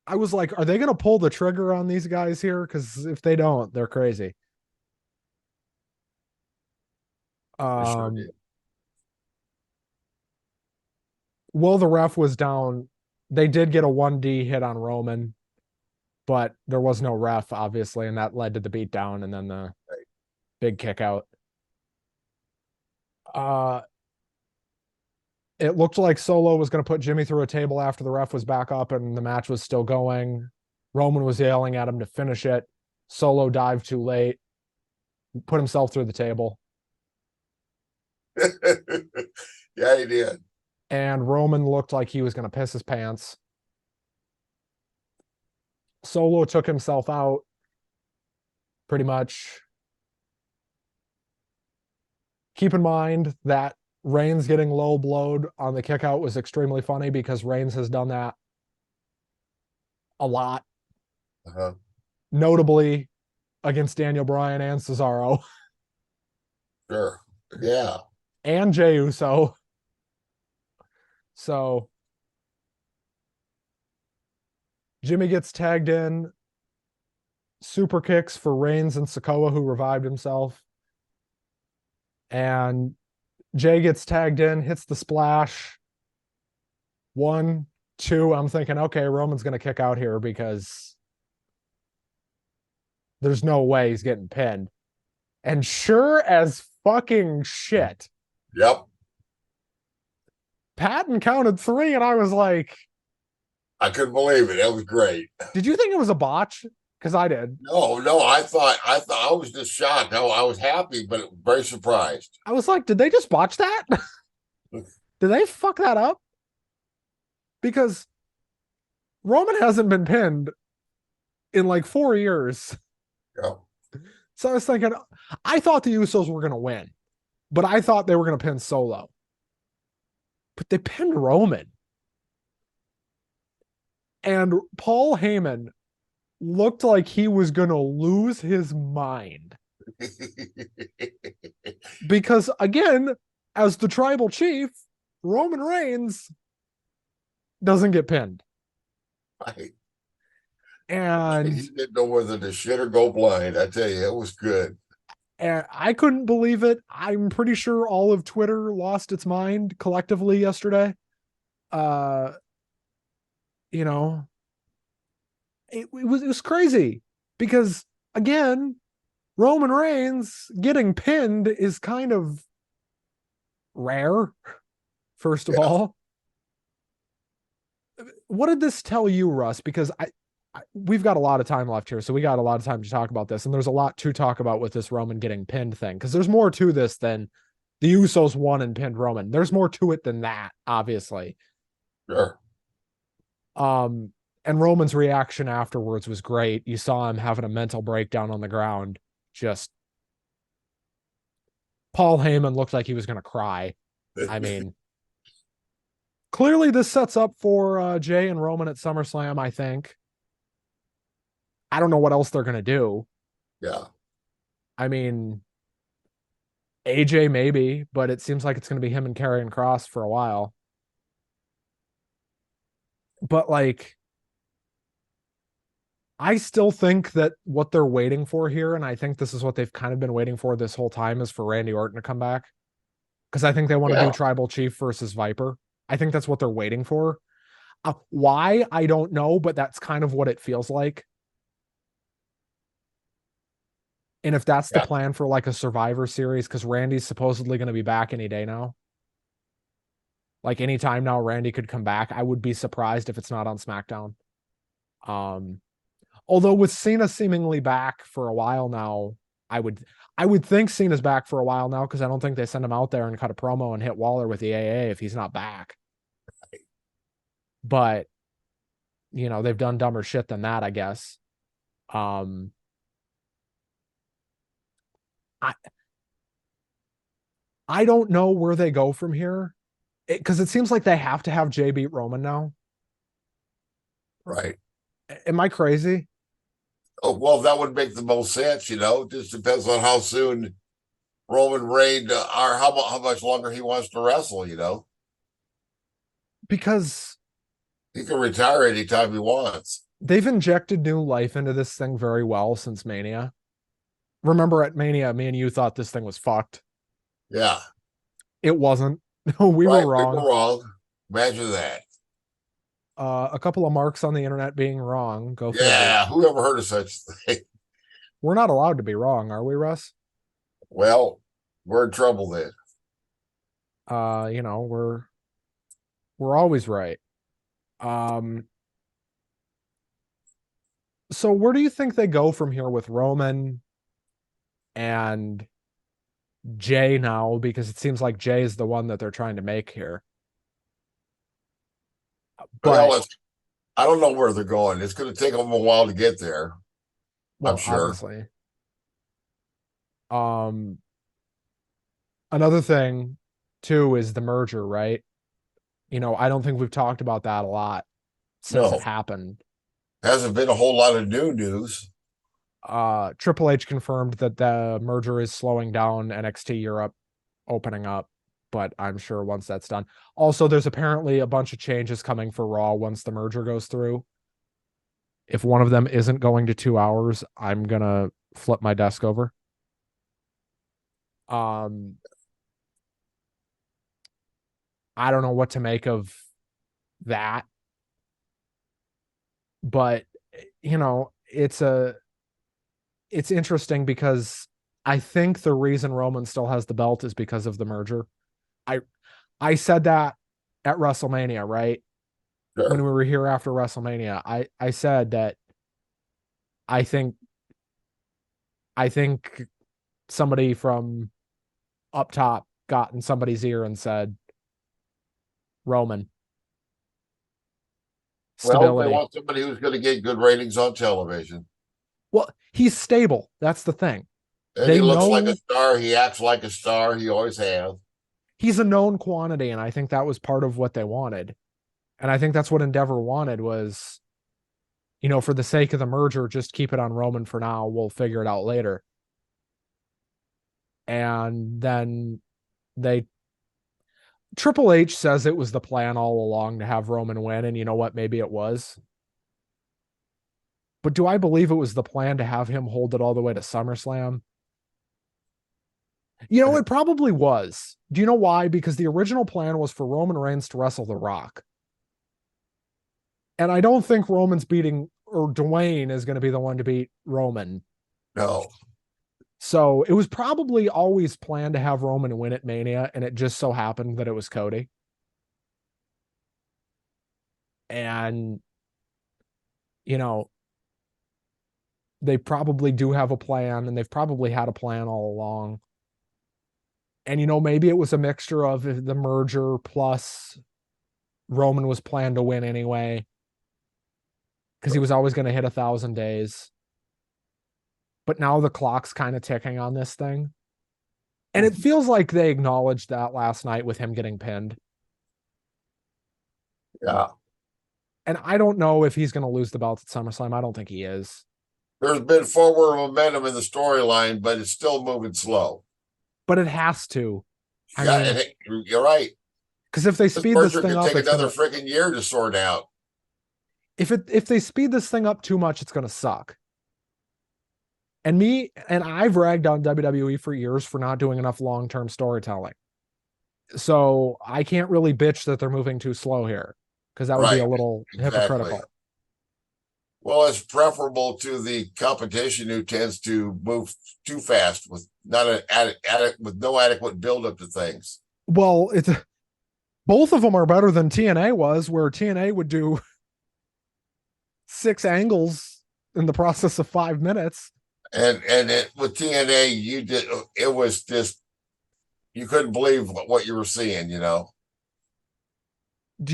A: I was like, are they going to pull the trigger on these guys here? Because if they don't, they're crazy. Well, the ref was down. They did get a 1D hit on Roman, but there was no ref, obviously, and that led to the beatdown and then the big kick out. It looked like Solo was going to put Jimmy through a table after the ref was back up and the match was still going. Roman was yelling at him to finish it. Solo dived too late, put himself through the table.
B: Yeah, he did.
A: And Roman looked like he was going to piss his pants. Solo took himself out pretty much. Keep in mind that Reigns getting low blowed on the kick out was extremely funny because Reigns has done that a lot. Notably against Daniel Bryan and Cesaro.
B: Sure. Yeah.
A: And Jey Uso. So Jimmy gets tagged in. Super kicks for Reigns and Sikoa, who revived himself. And Jay gets tagged in, hits the splash. 1, 2. I'm thinking, okay, Roman's going to kick out here because there's no way he's getting pinned. And sure as fucking shit.
B: Yep.
A: Patton counted 3, and I was like,
B: I couldn't believe it. That was great.
A: Did you think it was a botch? Because I did.
B: No, I thought I was just shocked. I was happy, but very surprised.
A: I was like, did they just botch that? Did they fuck that up? Because Roman hasn't been pinned in like 4 years.
B: Yeah.
A: So I was thinking, I thought the Usos were going to win, but I thought they were going to pin Solo. But they pinned Roman. And Paul Heyman looked like he was going to lose his mind. Because again, as the tribal chief, Roman Reigns doesn't get pinned.
B: Right.
A: And
B: He didn't know whether to shit or go blind. I tell you, it was good.
A: and I couldn't believe it. I'm pretty sure all of Twitter lost its mind collectively yesterday. Uh, you know, it was crazy because again, Roman Reigns getting pinned is kind of rare. First of
B: Yeah.
A: all, what did this tell you, Russ? Because we've got a lot of time left here, so we got a lot of time to talk about this, and there's a lot to talk about with this Roman getting pinned thing because there's more to this than the Usos won and pinned Roman. There's more to it than that, obviously.
B: Sure.
A: And Roman's reaction afterwards was great. You saw him having a mental breakdown on the ground. Just Paul Heyman looked like he was going to cry. I mean, clearly this sets up for Jay and Roman at SummerSlam, I think. I don't know what else they're going to do.
B: Yeah.
A: I mean, AJ maybe, but it seems like it's going to be him and Karrion Kross for a while. But like, I still think that what they're waiting for here, and I think this is what they've kind of been waiting for this whole time, is for Randy Orton to come back. Because I think they want to do
B: Yeah.
A: Tribal Chief versus Viper. I think that's what they're waiting for. Why? I don't know, but that's kind of what it feels like. And if that's the
B: Yeah.
A: plan for like a Survivor series, because Randy's supposedly going to be back any day now. Like anytime now, Randy could come back. I would be surprised if it's not on SmackDown. Um, Although with Cena seemingly back for a while now, I would think Cena's back for a while now because I don't think they send him out there and cut a promo and hit Waller with the AA if he's not back. But they've done dumber shit than that, I guess. I I don't know where they go from here because it seems like they have to have Jay beat Roman now.
B: Right.
A: Am I crazy?
B: Oh, well, that would make the most sense. It just depends on how soon Roman Reigns or how much longer he wants to wrestle.
A: Because
B: He can retire anytime he wants.
A: they've injected new life into this thing very well since Mania. Remember at Mania, me and you thought this thing was fucked.
B: Yeah.
A: It wasn't. We were
B: Right. We
A: wrong.
B: were wrong. Imagine that.
A: A couple of marks on the internet being wrong. Go figure.
B: Yeah. Who ever heard of such a thing?
A: We're not allowed to be wrong, are we, Russ?
B: Well, we're in trouble then.
A: We're always right. Um, so where do you think they go from here with Roman and Jay now? Because it seems like Jay is the one that they're trying to make here. But
B: Well, I don't know where they're going. It's going to take them a while to get there. I'm
A: well,
B: sure.
A: obviously. Um, Another thing too is the merger, right? I don't think we've talked about that a lot since it
B: No,
A: happened.
B: hasn't been a whole lot of new news.
A: Triple H confirmed that the merger is slowing down NXT Europe opening up, but I'm sure once that's done. Also, there's apparently a bunch of changes coming for Raw once the merger goes through. If one of them isn't going to 2 hours, I'm gonna flip my desk over. Um, I don't know what to make of that, but it's interesting because I think the reason Roman still has the belt is because of the merger. I I said that at WrestleMania, right? When
B: Sure.
A: we were here after WrestleMania, I said that I think I think somebody from up top got in somebody's ear and said, Roman,
B: Well, they
A: stability.
B: want somebody who's going to get good ratings on television.
A: Well, he's stable. That's the thing.
B: And he
A: They
B: looks like a
A: know
B: star. He acts like a star. He always has.
A: he's a known quantity, and I think that was part of what they wanted. And I think that's what Endeavor wanted was, for the sake of the merger, just keep it on Roman for now. We'll figure it out later. And then they Triple H says it was the plan all along to have Roman win, and you know what? Maybe it was. But do I believe it was the plan to have him hold it all the way to SummerSlam? It probably was. Do you know why? Because the original plan was for Roman Reigns to wrestle The Rock. And I don't think Roman's beating, or Dwayne is going to be the one to beat Roman.
B: No.
A: So it was probably always planned to have Roman win at Mania, and it just so happened that it was Cody. And, they probably do have a plan, and they've probably had a plan all along. And, maybe it was a mixture of the merger plus Roman was planned to win anyway, because he was always going to hit 1,000 days. But now the clock's kind of ticking on this thing. And it feels like they acknowledged that last night with him getting pinned.
B: Yeah.
A: And I don't know if he's going to lose the belt at SummerSlam. I don't think he is.
B: There's been forward momentum in the storyline, but it's still moving slow.
A: But it has to.
B: Yeah, you're right.
A: Because if they speed this thing up,
B: take another freaking year to sort out.
A: If they speed this thing up too much, it's going to suck. And I've ragged on WWE for years for not doing enough long-term storytelling. So I can't really bitch that they're moving too slow here, because that would be a little hypocritical.
B: Well, it's preferable to the competition who tends to move too fast with no adequate build-up to things.
A: Well, both of them are better than TNA was, where TNA would do 6 angles in the process of 5 minutes.
B: And with TNA, it was just, you couldn't believe what you were seeing, Do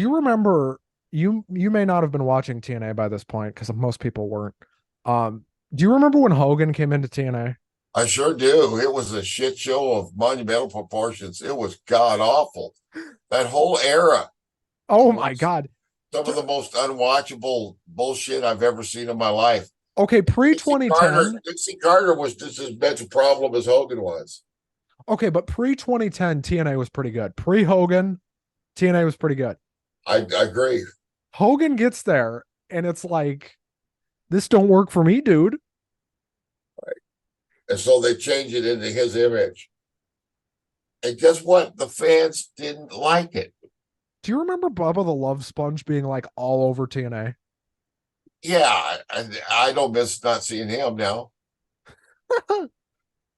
A: you remember, you may not have been watching TNA by this point, because most people weren't. Do you remember when Hogan came into TNA?
B: I sure do. It was a shit show of monumental proportions. It was god awful. That whole era.
A: Oh my God.
B: Some of the most unwatchable bullshit I've ever seen in my life.
A: Okay, pre-2010.
B: Dixie Carter was just as much a problem as Hogan was.
A: Okay, but pre-2010, TNA was pretty good. Pre-Hogan, TNA was pretty good.
B: I agree.
A: Hogan gets there, and it's like, this don't work for me, dude.
B: Right. And so they change it into his image. And guess what? The fans didn't like it.
A: Do you remember Bubba the Love Sponge being like all over TNA?
B: Yeah, I don't miss not seeing him now.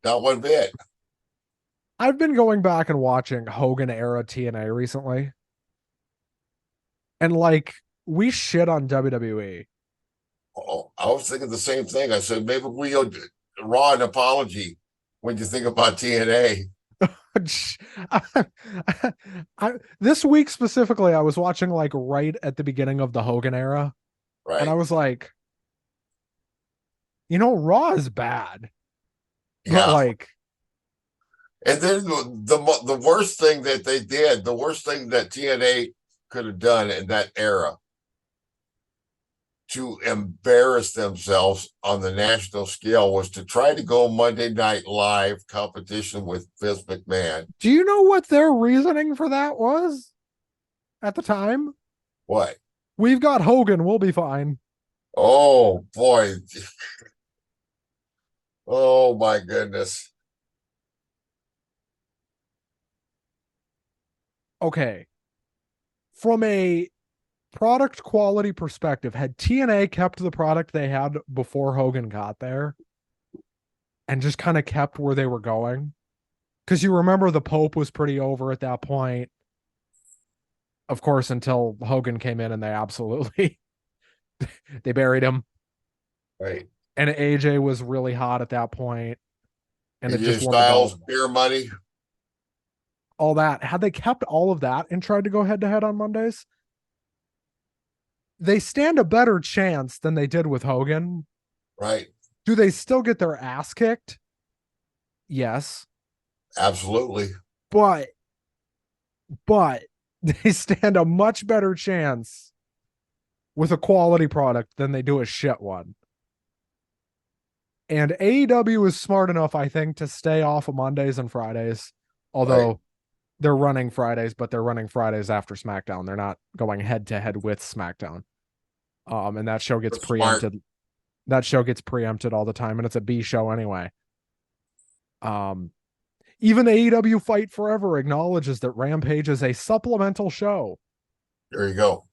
B: Not one bit.
A: I've been going back and watching Hogan era TNA recently. And we shit on WWE.
B: Oh, I was thinking the same thing. I said, maybe we owe Raw an apology when you think about TNA.
A: This week specifically, I was watching right at the beginning of the Hogan era.
B: Right.
A: And I was like, Raw is bad.
B: Yeah.
A: But
B: and then the worst thing that they did, the worst thing that TNA could have done in that era to embarrass themselves on the national scale was to try to go Monday Night Live competition with Vince McMahon.
A: Do you know what their reasoning for that was at the time?
B: What?
A: We've got Hogan. We'll be fine.
B: Oh, boy. Oh, my goodness.
A: Okay. From a product quality perspective, had TNA kept the product they had before Hogan got there and just kind of kept where they were going? Because you remember the Pope was pretty over at that point. Of course, until Hogan came in and they absolutely they buried him.
B: Right.
A: And AJ was really hot at that point, and it
B: AJ
A: just won the
B: Styles,
A: belt.
B: beer money.
A: All that. Had they kept all of that and tried to go head to head on Mondays, they stand a better chance than they did with Hogan.
B: Right.
A: Do they still get their ass kicked? Yes.
B: Absolutely.
A: But they stand a much better chance with a quality product than they do a shit one. And AEW is smart enough, I think, to stay off of Mondays and Fridays. Although
B: Right.
A: they're running Fridays, but they're running Fridays after SmackDown. They're not going head to head with SmackDown. And that show gets
B: They're smart.
A: preempted. That show gets preempted all the time, and it's a B show anyway. Even AEW Fight Forever acknowledges that Rampage is a supplemental show.
B: There you go.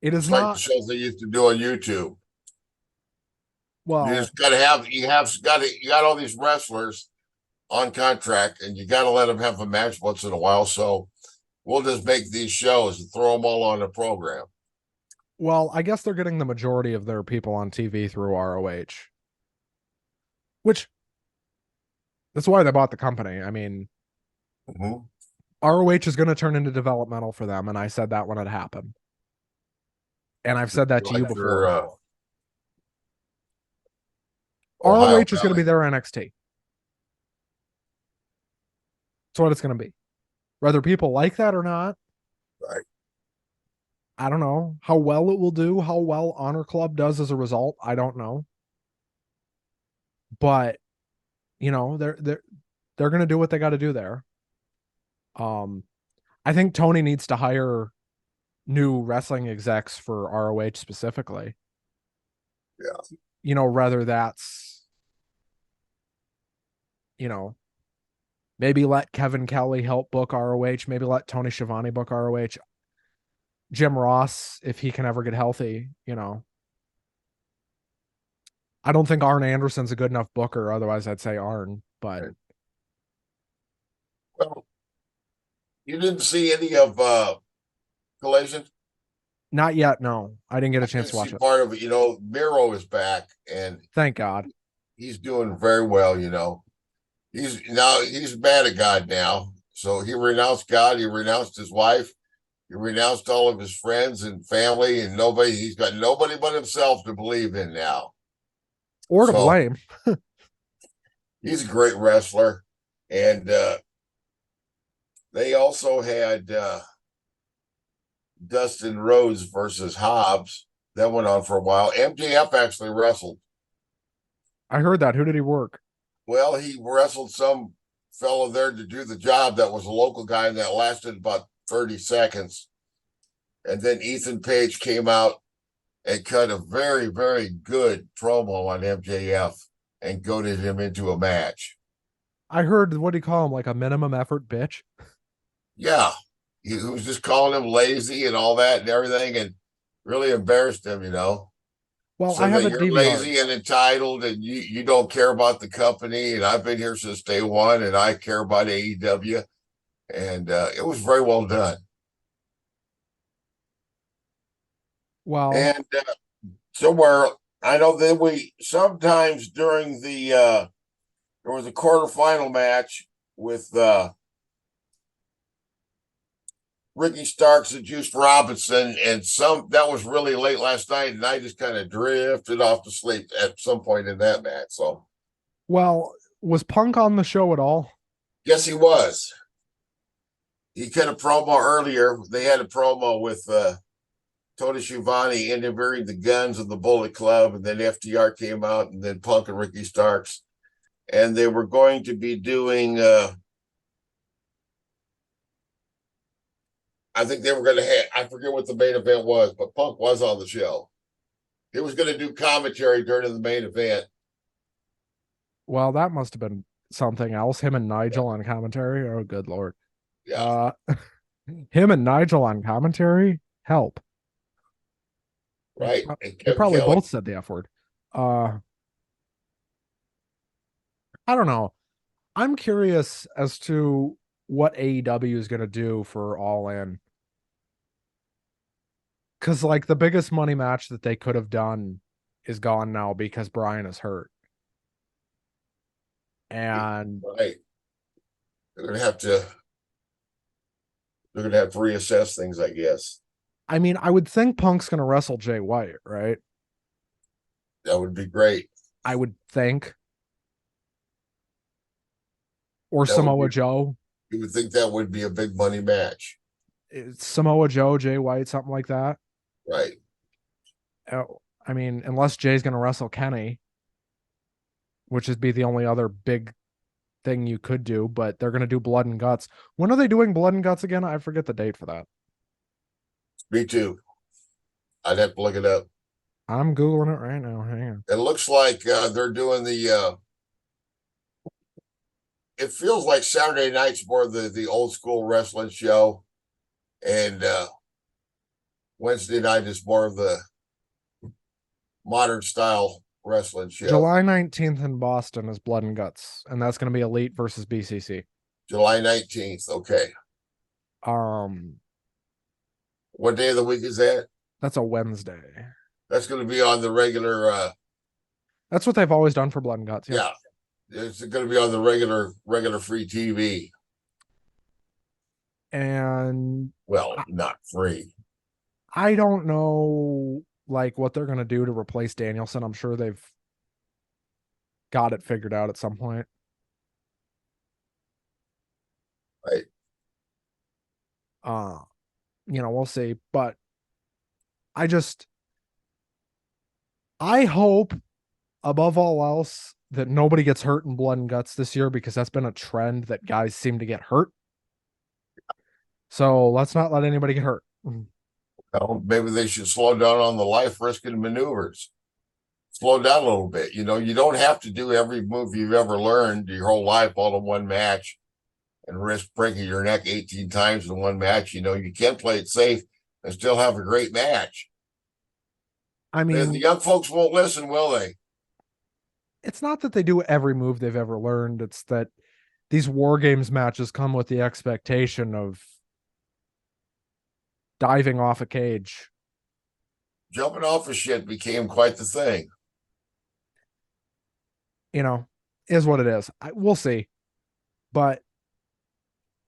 A: It is
B: It's like the
A: not,
B: shows they used to do on YouTube. You
A: well,
B: just gotta have you got all these wrestlers on contract, and you gotta let them have a match once in a while. So we'll just make these shows and throw them all on the program.
A: I guess they're getting the majority of their people on TV through ROH, which that's why they bought the company. I mean,
B: Mm-hmm.
A: ROH is going to turn into developmental for them, and I said that when it happened. And I've said that to you
B: Like
A: before.
B: your Ohio
A: ROH is going to be
B: Valley.
A: their NXT. That's what it's going to be. Whether people like that or not,
B: Right.
A: I don't know. How well it will do, how well Honor Club does as a result, I don't know. But they're going to do what they got to do there. I think Tony needs to hire new wrestling execs for ROH specifically.
B: Yeah.
A: Whether that's, maybe let Kevin Kelly help book ROH, maybe let Tony Schiavone book ROH. Jim Ross, if he can ever get healthy, I don't think Arn Anderson's a good enough booker. Otherwise, I'd say Arn. But
B: Well, you didn't see any of Collision?
A: not yet. No, I didn't get a
B: I
A: chance
B: didn't
A: to watch
B: see
A: it.
B: part of it. Miro is back and
A: Thank God.
B: he's doing very well. He's mad at God now. So he renounced God, he renounced his wife, he renounced all of his friends and family, and he's got nobody but himself to believe in now.
A: Or to
B: So
A: blame.
B: he's a great wrestler. And they also had Dustin Rhodes versus Hobbs. That went on for a while. MJF actually wrestled.
A: I heard that. Who did he work?
B: Well, he wrestled some fellow there to do the job that was a local guy, and that lasted about 30 seconds. And then Ethan Page came out and cut a very, very good promo on MJF and goaded him into a match.
A: I heard, what do you call him? Like a minimum effort bitch?
B: Yeah. He was just calling him lazy and all that and everything, and really embarrassed him.
A: Well, I
B: So
A: have
B: that
A: it
B: you're
A: DVR'd.
B: lazy and entitled and you don't care about the company. And I've been here since day one and I care about AEW. And it was very well done.
A: Well,
B: And somewhere, I know that we sometimes during there was a quarterfinal match with Ricky Starks and Juice Robinson, and that was really late last night, and I just kind of drifted off to sleep at some point in that match. So,
A: was Punk on the show at all?
B: yes, he was. He cut a promo earlier. They had a promo with Tony Schiavone interviewing the Guns of the Bullet Club, and then FTR came out, and then Punk and Ricky Starks, and they were going to be doing. I think they were going to have. I forget what the main event was, but Punk was on the show. He was going to do commentary during the main event.
A: Well, that must have been something else. Him and Nigel on commentary. Oh, good Lord.
B: Yeah.
A: Him and Nigel on commentary. Help.
B: Right. And
A: They
B: Kevin
A: probably
B: Kelly.
A: both said the F word. I don't know. I'm curious as to what AEW is going to do for All In. Because, like, the biggest money match that they could have done is gone now because Bryan is hurt. And
B: right, they're gonna have to reassess things, I guess.
A: I mean, I would think Punk's going to wrestle Jay White, right?
B: That would be great.
A: I would think. Or
B: That would
A: Samoa
B: be,
A: Joe.
B: you would think that would be a big money match.
A: It's Samoa Joe, Jay White, something like that.
B: Right.
A: I mean, unless Jay's going to wrestle Kenny, which would be the only other big thing you could do, but they're going to do Blood and Guts. When are they doing Blood and Guts again? I forget the date for that.
B: Me too. I'd have to look it up.
A: I'm Googling it right now. Hang on.
B: It looks like they're doing it feels like Saturday night's more the old school wrestling show. And Wednesday night is more of the modern style wrestling show.
A: July 19th in Boston is Blood and Guts, and that's going to be Elite versus BCC.
B: July 19th. Okay. What day of the week is that?
A: That's a Wednesday.
B: That's going to be on the regular.
A: That's what they've always done for Blood and Guts.
B: Yeah. It's going to be on the regular free TV.
A: And
B: not free.
A: I don't know like what they're going to do to replace Danielson. I'm sure they've got it figured out at some point.
B: Right.
A: We'll see, but I hope above all else that nobody gets hurt in Blood and Guts this year, because that's been a trend that guys seem to get hurt. So let's not let anybody get hurt.
B: Well, maybe they should slow down on the life risking maneuvers. Slow down a little bit. You don't have to do every move you've ever learned your whole life all in one match and risk breaking your neck 18 times in one match. You can play it safe and still have a great match.
A: I mean,
B: the young folks won't listen, will they?
A: It's not that they do every move they've ever learned. It's that these War Games matches come with the expectation of diving off a cage.
B: Jumping off of shit became quite the thing.
A: Is what it is. We'll see. But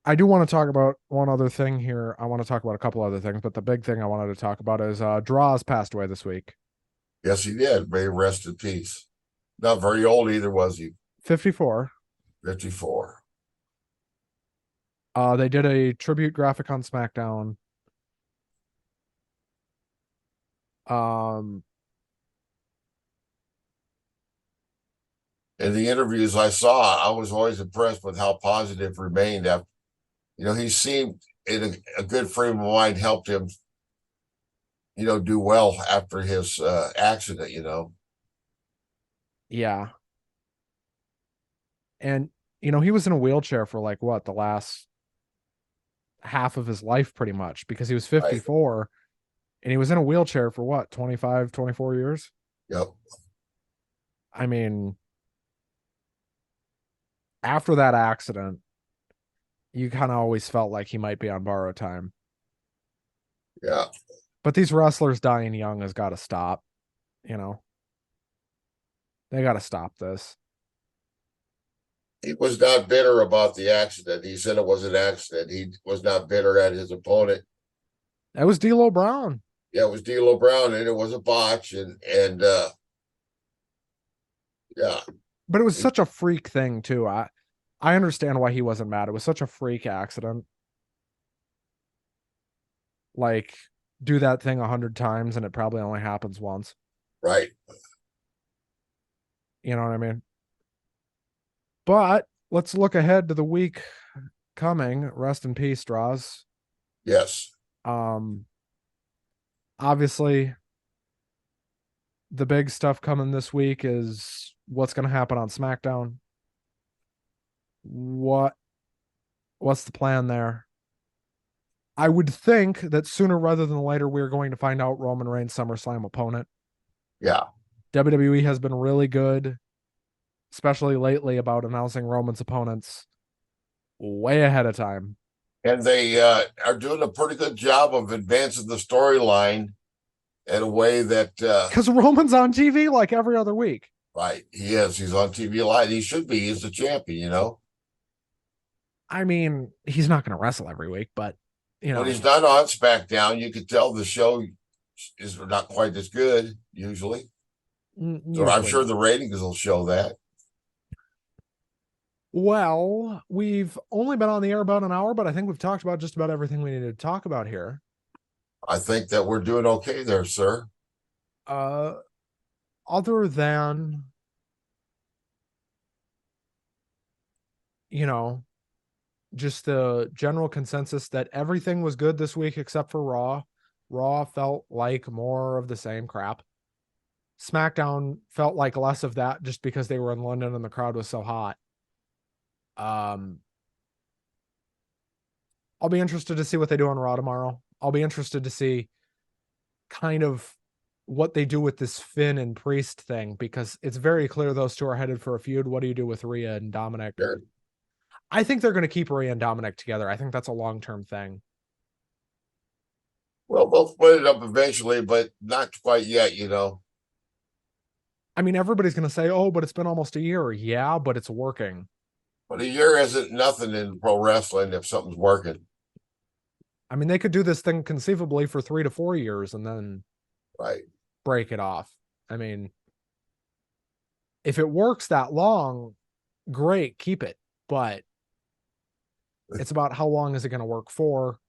A: I do want to talk about one other thing here. I want to talk about a couple other things, but the big thing I wanted to talk about is Draws passed away this week.
B: Yes, he did. May rest in peace. Not very old either, was he?
A: 54.
B: 54.
A: They did a tribute graphic on SmackDown.
B: In the interviews I saw, I was always impressed with how positive remained. After, he seemed in a good frame of mind, helped him, do well after his accident.
A: Yeah. And he was in a wheelchair for the last half of his life, pretty much, because he was 54. Right. And he was in a wheelchair for 25, 24 years?
B: Yep.
A: I mean, after that accident, you kind of always felt like he might be on borrowed time.
B: Yeah.
A: But these wrestlers dying young has got to stop. They got to stop this.
B: He was not bitter about the accident. He said it was an accident. He was not bitter at his opponent.
A: That was D'Lo Brown.
B: Yeah, it was D'Lo Brown, and it was a botch, and yeah.
A: But it was such a freak thing too. I understand why he wasn't mad. It was such a freak accident. Do that thing 100 times, and it probably only happens once.
B: Right.
A: You know what I mean? But let's look ahead to the week coming. Rest in peace, Draws.
B: Yes.
A: Obviously, the big stuff coming this week is what's going to happen on SmackDown. What's the plan there? I would think that sooner rather than later, we're going to find out Roman Reigns' SummerSlam opponent.
B: Yeah.
A: WWE has been really good, especially lately, about announcing Roman's opponents way ahead of time.
B: And they are doing a pretty good job of advancing the storyline in a way that
A: Because Roman's on TV like every other week.
B: right, he is. He's on TV a lot. He should be. He's the champion, you know.
A: I mean, he's not going to wrestle every week, but
B: When he's not on SmackDown, you can tell the show is not quite as good usually. So I'm sure the ratings will show that.
A: Well, we've only been on the air about an hour, but I think we've talked about just about everything we needed to talk about here.
B: I think that we're doing okay there, sir.
A: Other than, just the general consensus that everything was good this week except for Raw. Raw felt like more of the same crap. SmackDown felt like less of that just because they were in London and the crowd was so hot. I'll be interested to see what they do on Raw tomorrow. I'll be interested to see kind of what they do with this Finn and Priest thing, because it's very clear those two are headed for a feud. What do you do with Rhea and Dominic?
B: Sure.
A: I think they're going to keep Rhea and Dominic together. I think that's a long-term thing.
B: Well, they'll split it up eventually, but not quite yet, you know.
A: I mean, everybody's going to say, oh, but it's been almost a year. Yeah, but it's working.
B: But a year isn't nothing in pro wrestling if something's working.
A: I mean, they could do this thing conceivably for 3 to 4 years and then break it off. I mean, if it works that long, great, keep it. But it's about how long is it going to work for.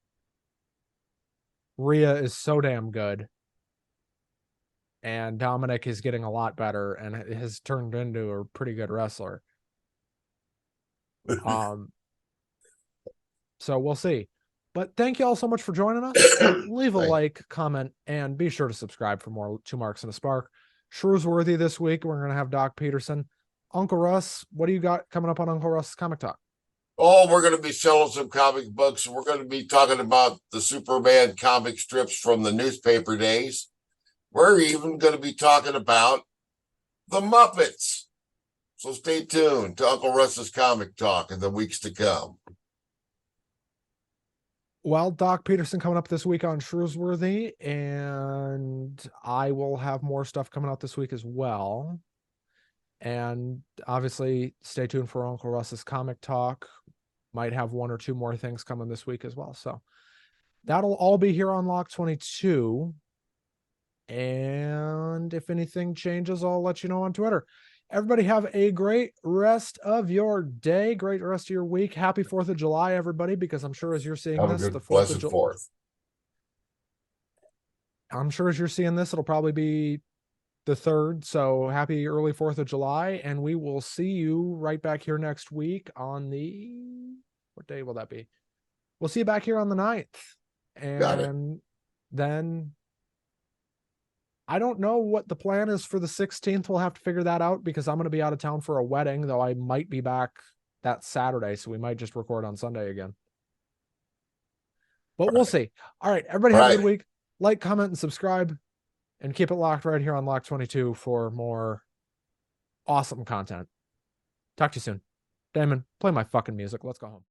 A: Rhea is so damn good. And Dominic is getting a lot better and has turned into a pretty good wrestler. So we'll see. But thank you all so much for joining us. Leave a like, comment, and be sure to subscribe for more Two Marks and a Spark. Shrewsworthy this week. We're going to have Doc Peterson. Uncle Russ, what do you got coming up on Uncle Russ's Comic Talk?
B: Oh, we're going to be selling some comic books. We're going to be talking about the Superman comic strips from the newspaper days. We're even going to be talking about the Muppets. So stay tuned to Uncle Russ's Comic Talk in the weeks to come.
A: Well, Doc Peterson coming up this week on Shrewsworthy, and I will have more stuff coming out this week as well. And obviously, stay tuned for Uncle Russ's Comic Talk. Might have 1 or 2 more things coming this week as well. So that'll all be here on Lock 22. And if anything changes, I'll let you know on Twitter. Everybody have a great rest of your day, great rest of your week. Happy 4th of July, everybody, because I'm sure as you're seeing this, the 4th of July. I'm sure as you're seeing this, it'll probably be the 3rd. So happy early 4th of July. And we will see you right back here next week on what day will that be? We'll see you back here on the 9th. And then I don't know what the plan is for the 16th. We'll have to figure that out because I'm going to be out of town for a wedding, though I might be back that Saturday. So we might just record on Sunday again. But we'll see. All right. Everybody have a good week. Like, comment, and subscribe. And keep it locked right here on Lock 22 for more awesome content. Talk to you soon. Damon, play my fucking music. Let's go home.